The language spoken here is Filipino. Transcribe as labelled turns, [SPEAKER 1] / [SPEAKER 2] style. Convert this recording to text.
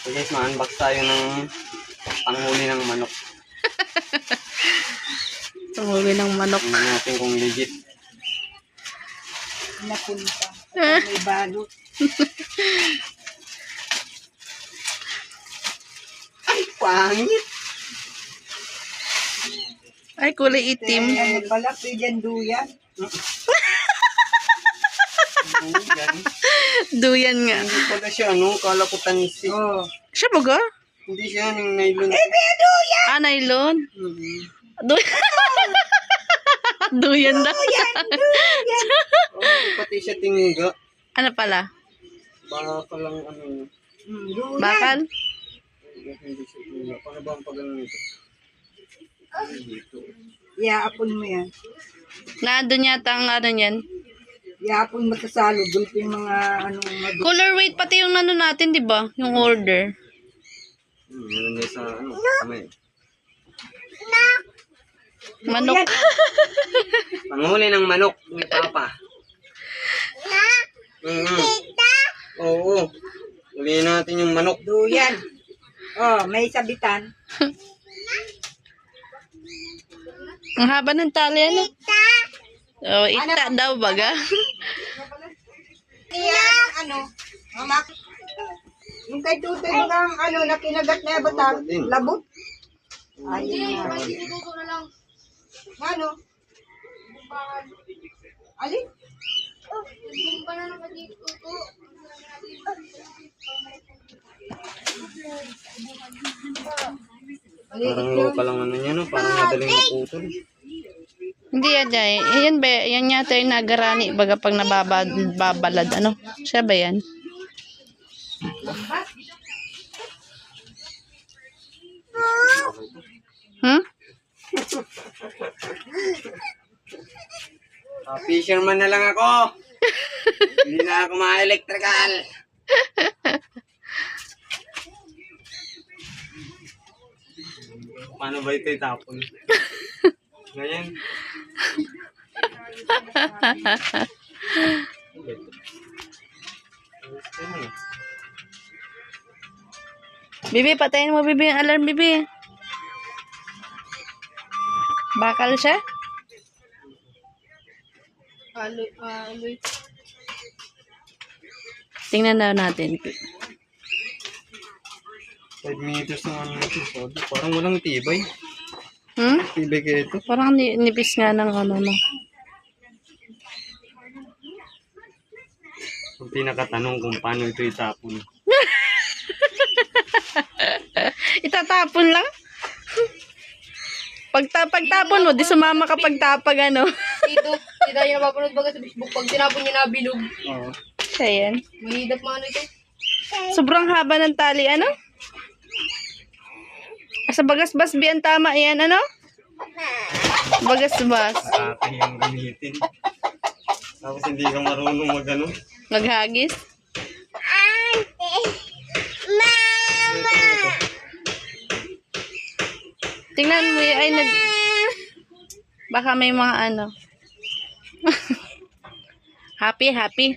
[SPEAKER 1] So guys, ma-unbox tayo ng panghuli ng manok.
[SPEAKER 2] Panghuli ng manok.
[SPEAKER 1] Tingnan natin kung legit.
[SPEAKER 3] Napunta. May balot.
[SPEAKER 1] Ay, pangit!
[SPEAKER 2] Ay, kulay itim.
[SPEAKER 3] Ano pala, pwedeng duyan.
[SPEAKER 1] Yan.
[SPEAKER 2] Duyan nga.
[SPEAKER 1] Hindi pala siya, kala ko tanis.
[SPEAKER 3] Oh.
[SPEAKER 2] Siya baga?
[SPEAKER 1] Hindi siya, yung nylon.
[SPEAKER 2] Ah, nylon?
[SPEAKER 1] Mhm.
[SPEAKER 2] Duyan daw.
[SPEAKER 1] Oh, pati siya tingga.
[SPEAKER 2] Ano pala?
[SPEAKER 1] Baka palang
[SPEAKER 3] Duyan.
[SPEAKER 2] Bakal?
[SPEAKER 1] Hindi siya tingga. Paano ba ang pagano nito? Dito.
[SPEAKER 3] Iapon mo yan.
[SPEAKER 2] Nandun yata ang ano yan.
[SPEAKER 3] Iapon mo sa salo. Doon yung mga
[SPEAKER 2] Color weight pati yung ano natin, di ba? Yung order.
[SPEAKER 1] Meron din sa kamay.
[SPEAKER 2] Manok.
[SPEAKER 1] Panghuli ng manok ni Papa. Oo. Huli natin yung manok.
[SPEAKER 3] duyan. Oh, may sabitan.
[SPEAKER 2] Ang haba ng tali, ano? Oh, ita daw baga.
[SPEAKER 3] Yan, mamak. Yung kay Tutoy ng na kinagat na batang labot. Ayun na. Ano? Alin?
[SPEAKER 1] Parang local lang niya, no? Parang madaling maputol.
[SPEAKER 2] Hindi yan, Jay. Yan ba? Yan yata yung nagarani baga pag nababalad. Ano? Siya ba yan? Hmm?
[SPEAKER 1] Fisherman na lang ako. Hindi na ako ma-electrical. Paano ba ito itapon? Ganyan.
[SPEAKER 2] Bibi, patayin mo, Bibi, yung alarm, Bibi. Bakal siya? Tingnan na natin.
[SPEAKER 1] 5 meters na ano ito. Parang walang tibay.
[SPEAKER 2] Hmm?
[SPEAKER 1] Tibay kaya ito.
[SPEAKER 2] Parang nipis nga ng ano, no.
[SPEAKER 1] Kung pinakatanong kung paano ito itapon.
[SPEAKER 2] Itatapon lang? Pagtapon mo, di sumama ka pagtapag, ano.
[SPEAKER 4] Dito, hindi tayo napapanood baga sa Facebook. Pag tinapon niya na bilog,
[SPEAKER 1] Oo.
[SPEAKER 2] Siya yan.
[SPEAKER 4] mahidap mga ano ito.
[SPEAKER 2] Sobrang haba ng tali, ano? Sa bagas-bas, biyan tama yan, ano? Bagas-bas.
[SPEAKER 1] Kakayang gamitin. Tapos hindi ka marunong mag-ano.
[SPEAKER 2] Maghagis. Tingnan mo ay baka may mga ano. Happy, happy.